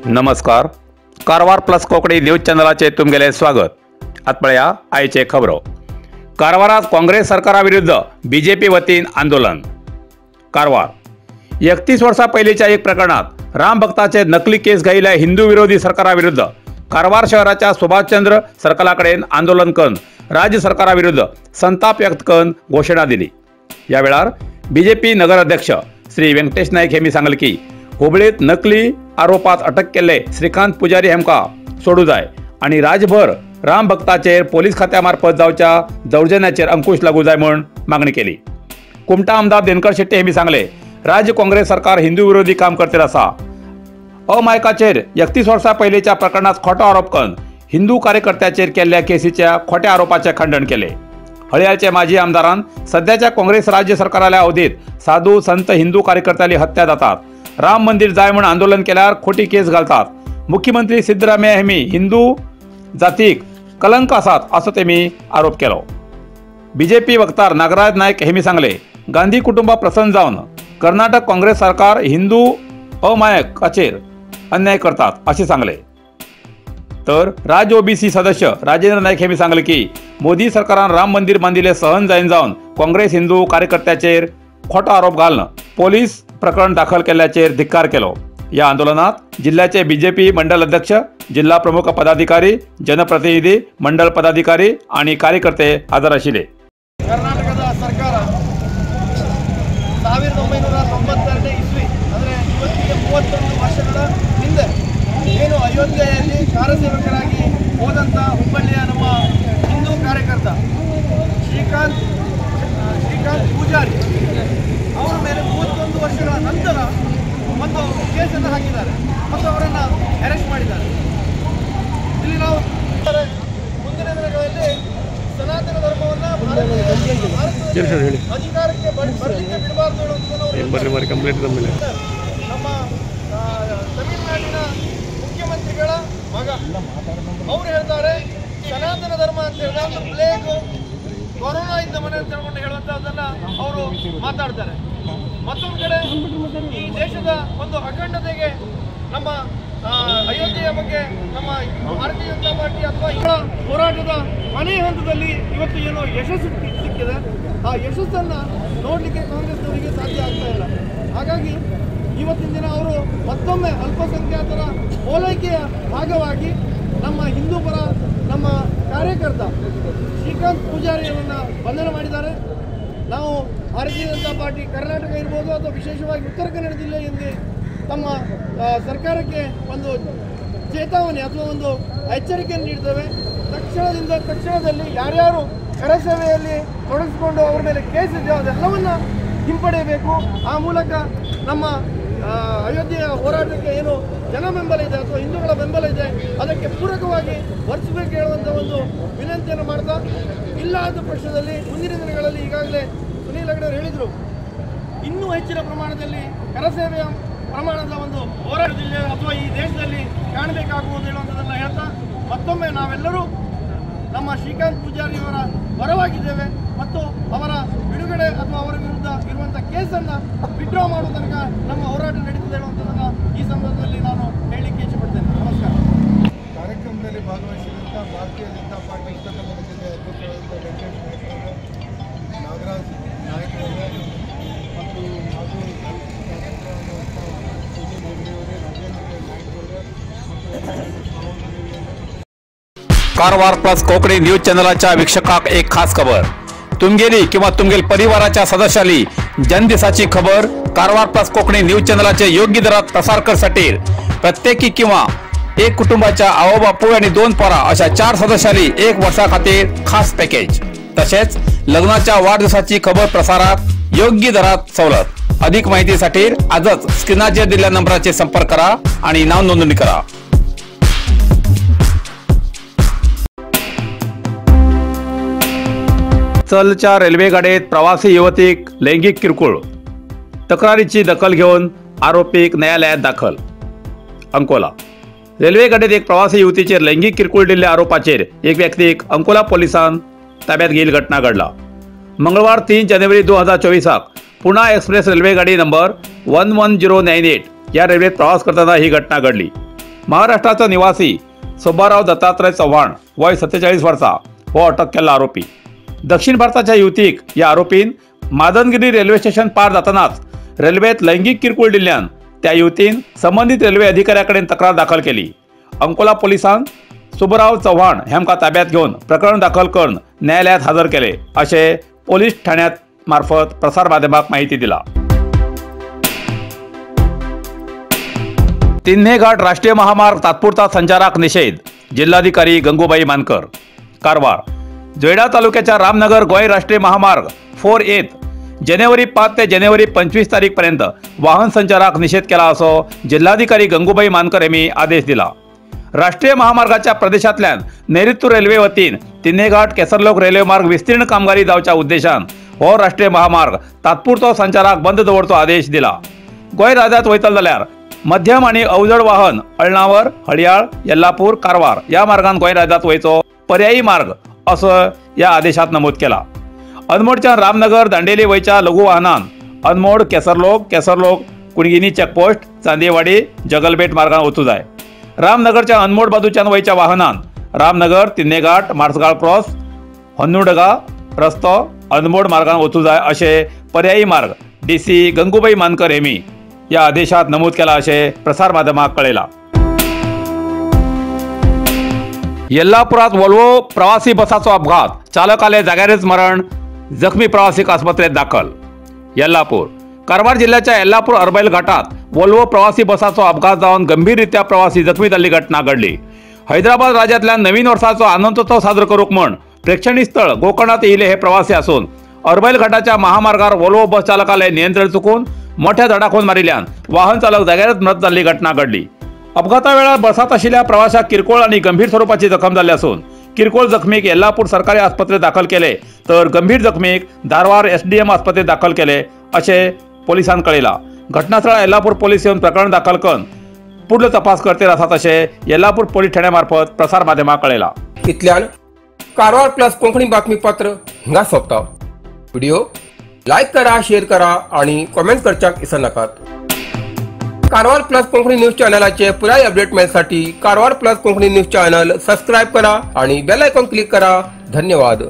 नमस्कार. Karwar plus Konkani news चॅनलाचे तुमगेले स्वागत. आत्पळ्या आयचे खबरो. कारवारात काँग्रेस सरकाराविरुद्ध बीजेपी वतीन आंदोलन. कारवार 31 वर्षा पहिलीच्या एक प्रकरणात राम भक्ताचे नकली केस घायल्या हिंदू विरोधी सरकाराविरुद्ध कारवार शहराच्या सुभाषचंद्र सर्कलाकडेन आंदोलन करून राज्य सरकाराविरुद्ध संताप व्यक्त करून घोषणा दिली. या वेळार बीजेपी नगर अध्यक्ष श्री व्यंकटेश नाईक हेमी सांगले की हुबळीत नकली आरोपात अटक केले श्रीकांत पुजारी हेमका सोडू जाय आणि राज्यभर राम भक्ताचेर पोलीस खात्यामार्फत जावच्या दौर्जन्याचेर अंकुश लागू जाय म्हणून मागणी केली. कुमटा आमदार दिनकर शेट्टी हेमी सांगले राज्य काँग्रेस सरकार हिंदू विरोधी काम करतील असा. अमायकाचेर 31 वर्षा पहिलेच्या प्रकरणात खोटो आरोप करून हिंदू कार्यकर्त्याचेर केल्ल्या केसीच्या खोट्या आरोपाचे खंडन केले. हळयाळचे माजी आमदारान सध्याच्या काँग्रेस राज्य सरकाराल्या अवधीत साधू संत हिंदू कार्यकर्त्याली हत्या जातात, राम मंदिर जाय म्हणून आंदोलन केल्यावर खोटी केस घालतात, मुख्यमंत्री सिद्धरामय्या हेमी हिंदू जातीक कलंक आसात असो तेमी आरोप केलो. बीजेपी वक्तार नागराज नायक हेमी सांगले गांधी कुटुंबा प्रसन्न जावन कर्नाटक काँग्रेस सरकार हिंदू अमायकाचेर अन्याय करतात असे सांगले. तर राज्य ओबीसी सदस्य राजेंद्र नाईक हेमी सांगले की मोदी सरकारान राम मंदिर बांधिले सहन जावन काँग्रेस हिंदू कार्यकर्त्याचेर खोटो आरोप घालून पोलीस प्रकरण दाखल केल्याचेर धिक्कार केलो. या आंदोलनात जिल्ह्याचे बीजेपी मंडल अध्यक्ष, जिल्हा प्रमुख पदाधिकारी, जनप्रतिनिधी, मंडल पदाधिकारी आणि कार्यकर्ते हजर आशिले. कर्नाटकದ ಸರ್ಕಾರ 1992 ಇಸ್ವಿ ಅಂದರೆ ಇವತ್ತಿಗೆ 31 ವರ್ಷಗಳ ಹಿಂದೆ ಏನು ಅಯೋಧ್ಯೆಯಲ್ಲಿ ಕಾರ್ಯಸೇವಕರಾಗಿ ಹೋದಂಥ ಹುಬ್ಬಳ್ಳಿಯ ನಮ್ಮ ಹಿಂದೂ ಕಾರ್ಯಕರ್ತ ಶ್ರೀಕಾಂತ್ ಪೂಜಾರಿ ಅವರ ಮೇಲೆ 31 ವರ್ಷಗಳ ನಂತರ ಒಂದು ಕೇಸನ್ನು ಹಾಕಿದ್ದಾರೆ ಮತ್ತು ಅವರನ್ನು ಅರೆಸ್ಟ್ ಮಾಡಿದ್ದಾರೆ. ಇಲ್ಲಿ ನಾವು ಮುಂದಿನ ದಿನಗಳಲ್ಲಿ ಸನಾತನ ಧರ್ಮವನ್ನು ಅಧಿಕಾರಕ್ಕೆ ಬರಲಿಕ್ಕೆ ಬಿಡಬಾರ್ದು ಹೇಳುವುದನ್ನು ನಮ್ಮ ತಮಿಳುನಾಡಿನ ಮುಖ್ಯಮಂತ್ರಿಗಳ ಮಗ ಅವರು ಹೇಳ್ತಾರೆ ಸನಾತನ ಧರ್ಮ ಅಂತ ಹೇಳಿದ್ರೆ ಒಂದು ಪ್ಲೇಗು ಕೊರೋನಾ ಇದ್ದ ಮನೆ ಅಂತ ಹೇಳ್ಕೊಂಡು ಹೇಳುವಂಥದ್ದನ್ನು ಅವರು ಮಾತಾಡ್ತಾರೆ. ಮತ್ತೊಂದು ಕಡೆ ಈ ದೇಶದ ಒಂದು ಅಖಂಡತೆಗೆ ನಮ್ಮ ಅಯೋಧ್ಯೆಯ ಬಗ್ಗೆ ನಮ್ಮ ಭಾರತೀಯ ಜನತಾ ಪಾರ್ಟಿ ಅಥವಾ ಇವರ ಹೋರಾಟದ ಮನೆ ಹಂತದಲ್ಲಿ ಇವತ್ತು ಏನೋ ಯಶಸ್ಸು ಸಿಕ್ಕಿದೆ. ಆ ಯಶಸ್ಸನ್ನು ನೋಡಲಿಕ್ಕೆ ಕಾಂಗ್ರೆಸ್ನವರಿಗೆ ಸಾಧ್ಯ ಆಗ್ತಾ ಇಲ್ಲ. ಹಾಗಾಗಿ ಇವತ್ತಿನ ದಿನ ಅವರು ಮತ್ತೊಮ್ಮೆ ಅಲ್ಪಸಂಖ್ಯಾತರ ಓಲೈಕೆಯ ಭಾಗವಾಗಿ ನಮ್ಮ ಹಿಂದೂ ಪರ ನಮ್ಮ ಕಾರ್ಯಕರ್ತ ಶ್ರೀಕಾಂತ್ ಪೂಜಾರಿಯವರನ್ನು ಬಂಧನ ಮಾಡಿದ್ದಾರೆ. ನಾವು ಭಾರತೀಯ ಜನತಾ ಪಾರ್ಟಿ ಕರ್ನಾಟಕ ಇರ್ಬೋದು ಅಥವಾ ವಿಶೇಷವಾಗಿ ಉತ್ತರ ಕನ್ನಡ ಜಿಲ್ಲೆಯಲ್ಲಿ ತಮ್ಮ ಸರ್ಕಾರಕ್ಕೆ ಒಂದು ಚೇತಾವಣೆ ಅಥವಾ ಒಂದು ಎಚ್ಚರಿಕೆಯನ್ನು ನೀಡ್ತೇವೆ. ತಕ್ಷಣದಲ್ಲಿ ಯಾರ್ಯಾರು ಕರಸೇವೆಯಲ್ಲಿ ತೊಡಗಿಸಿಕೊಂಡು ಅವರ ಮೇಲೆ ಕೇಸ್ ಇದೆಯೋ ಅದೆಲ್ಲವನ್ನು ಹಿಂಪಡೆಯಬೇಕು. ಆ ಮೂಲಕ ನಮ್ಮ ಅಯೋಧ್ಯೆಯ ಹೋರಾಟಕ್ಕೆ ಏನು ಜನ ಬೆಂಬಲ ಇದೆ ಅಥವಾ ಹಿಂದೂಗಳ ಬೆಂಬಲ ಇದೆ ಅದಕ್ಕೆ ಪೂರಕವಾಗಿ ವರ್ತಿಸಬೇಕು ಹೇಳುವಂಥ ಒಂದು ವಿನಂತಿಯನ್ನು ಮಾಡ್ತಾ, ಇಲ್ಲ ಆದ ಪಕ್ಷದಲ್ಲಿ ಮುಂದಿನ ದಿನಗಳಲ್ಲಿ ಈಗಾಗಲೇ ಸುನೀಲ್ ಹೆಗಡೆ ಹೇಳಿದರು ಇನ್ನೂ ಹೆಚ್ಚಿನ ಪ್ರಮಾಣದಲ್ಲಿ ಕರಸೇವೆಯ ಪ್ರಮಾಣದ ಒಂದು ಹೋರಾಟ ಜಿಲ್ಲೆ ಅಥವಾ ಈ ದೇಶದಲ್ಲಿ ಕಾಣಬೇಕಾಗುವುದು ಹೇಳುವಂಥದ್ದನ್ನು ಹೇಳ್ತಾ ಮತ್ತೊಮ್ಮೆ ನಾವೆಲ್ಲರೂ ನಮ್ಮ ಶ್ರೀಕಾಂತ್ ಪೂಜಾರಿಯವರ ಪರವಾಗಿದ್ದೇವೆ ಮತ್ತು ಅವರ ಬಿಡುಗಡೆ ಅಥವಾ ಅವರ ವಿರುದ್ಧ ಇರುವಂಥ ಕೇಸನ್ನು ವಿಡ್ರಾ ಮಾಡುವ ತನಕ ನಮ್ಮ ಹೋರಾಟ ನಡೀತದೆ ಹೇಳುವಂಥದ್ದನ್ನು ಈ ಸಂದರ್ಭದಲ್ಲಿ ನಾನು ಹೇಳಲಿಕ್ಕೆ ಇಚ್ಛೆಪಡ್ತೇನೆ. ನಮಸ್ಕಾರ. ಕಾರ್ಯಕ್ರಮದಲ್ಲಿ ಭಾಗವಹಿಸಿದಂಥ ಭಾರತೀಯ ಜನತಾ ಪಾರ್ಟಿ ಉತ್ತರ ಕನ್ನಡ ಜಿಲ್ಲೆಯ ಅಧ್ಯಕ್ಷರಾದಂಥ ವೆಂಕಟೇಶ್ ನಾಗರಾಜ್ ನಾಯಕರವರೇ ಮತ್ತು ಹಾಗೂ कारवार प्लस कोकणी न्यूज चॅनलाच्या वीक्षकाक एक खास खबर. तुमगेली किंवा तुमगेल परिवाराच्या सदस्याली जनदिसाची खबर कारवार प्लस कोकणी न्यूज चॅनलाचे योग्य दरात प्रसार करण्यासाठी प्रत्येकी किंवा एक कुटुंबाच्या आवो बापू आणि 2 पोरा अशा 4 सदस्याली 1 वर्षा खातीर खास पॅकेज. तसेच लग्नाच्या वाढदिवसाची खबर प्रसारात योग्य दरात सवलत. अधिक माहितीसाठी आजच स्क्रीनवर दिलेल्या नंबराचे संपर्क करा आणि नाव नोंदणी करा. चलच्या रेल्वे गाडीत प्रवासी युवतीक लैंगिक किरकोळ. तक्रारीची दखल घेऊन आरोपीक न्यायालयात दाखल. अंकोला रेल्वे गाडीत एक प्रवासी युवतीचेर लैंगिक किरकोळ दिल्ल्या आरोपाचेर एक व्यक्तीक अंकोला पोलिसांत ताब्यात घेईल घटना घडला। मंगळवार 3 जानेवारी 2024 पुणा एक्सप्रेस रेल्वे गाडी नंबर 11098 या रेल्वेत प्रवास करताना ही घटना घडली। महाराष्ट्राचा निवासी सुब्बाराव दत्तात्रय चव्हाण वय 47 वर्सां हो अटक केल्लो आरोपी। दक्षिण भारताच्या युवतीक या आरोपीन मादनगिरी रेल्वे स्टेशन पार जातानाच रेल्वेत लैंगिक किरकोळ दिल्ल्यान त्या युवतीन संबंधित रेल्वे अधिकाऱ्याकडे तक्रार दाखल केली। अंकोला पोलिसांन सुब्बाराव चव्हाण हेमकां ताब्यात घेवन प्रकरण दाखल करून न्यायालयात हजर केले अशें पोलीस ठाण्यात मार्फत प्रसार माध्यमांक माहिती दिला। तिन्हे घाट राष्ट्रीय महामार्ग तात्पुरता संचाराक निषेध, जिल्हाधिकारी गंगूबाई मानकर। कारवार, जोयडा तालुक्याच्या रामनगर गोय राष्ट्रीय महामार्ग 4A जानेवारी 5 ते जानेवारी 25 तारीख पर्यंत वाहन संचाराक निषेध केला असो जिल्हाधिकारी गंगूबाई मानकर यांनी आदेश दिला। राष्ट्रीय महामार्गाच्या प्रदेशांतल्यान नैऋत्य रेल्वे वतीन तिन्हे घाट केसरलोक रेल्वे मार्ग विस्तीर्ण कामगारी जावच्या उद्देशान हो राष्ट्रीय महामार्ग तात्पुरतो संचाराक बंद दवरचो आदेश दिला। गोय राज्यांत वयतले जाल्यार मध्यम आणि अवजड वाहन अळनावर, हळयाळ, येल्लापूर, कारवार या मार्गान गोय राज्यांत वयचो पर्यायी मार्ग असं या आदेशात नमूद केला। अनमोडच्या रामनगर दांडेली वयच्या लघु वाहनान अनमोड, केसरलोक, कुणगिनी चेकपोस्ट, चांदेवाडी, जगलबेट मार्गान वचूं जाय। रामनगरच्या अनमोड बाजूच्यान वयच्या वाहनान रामनगर, तिन्हे घाट, मार्सगाळ क्रॉस, हन्नुडगा रस्तो, अनमोड मार्गान वचूं जाय अशे पर्यायी मार्ग डीसी गंगूबाई मानकर हेमी या आदेशात नमूद केला अशें प्रसार माध्यमांक कळयला। येल्लापुरात वोल्वो प्रवासी बसाचो अपघात, चालकाले जाग्यारच मरण, जखमी प्रवासीक आस्पत्रेत दाखल। येल्लापूर, कारवार जिल्ह्याच्या येल्लापूर अर्बैल घाटात वोल्वो प्रवासी बसाचो अपघात जावन गंभीररित्या प्रवासी जखमी जाल्ली घटना घडली। हैदराबाद राज्यांतल्यान नवीन वर्साचो आनंदोत्सव साजरो करूंक म्हण प्रेक्षणीय स्थळ गोकर्णात येयले हे प्रवासी आसून अर्बैल घाटाच्या महामार्गार वोल्वो बस चालकाले नियंत्रण चुकून मोठ्या धडाकोन मारिल्ल्यान वाहन चालक जाग्यारच मृत जाल्ली घटना घडली। अपघाता वेळार बसात आशिल्ल्या प्रवाशाक किरकोळ आणि गंभीर स्वरूपाची जखम जाल्ली असून किरकोळ जखमीक येल्लापूर सरकारी आस्पत्रेत दाखल केले तर गंभीर जखमीक धारवार SDM आस्पत्रेत दाखल केले अशें पोलिसांन कळयला। घटनास्थळार येल्लापूर पोलीस येवन प्रकरण दाखल करून पुढलो तपास करतेर आसात अशें येल्लापूर पोलीस ठाण्या मार्फत प्रसार माध्यमांक कळयला। इतल्यान कारवार प्लस कोंकणी बातमीपत्र हिंगा सोंपता। व्हिडिओ लाईक करा, शेअर करा आणि कमेंट करच्याक विसरनाकात। कारवार प्लस कोंकणी न्यूज चॅनलाचे पुराय अपडेट मेळसाठी Karwar plus Konkani news channel subscribe करा आणि बेल आयकॉन क्लिक करा। धन्यवाद।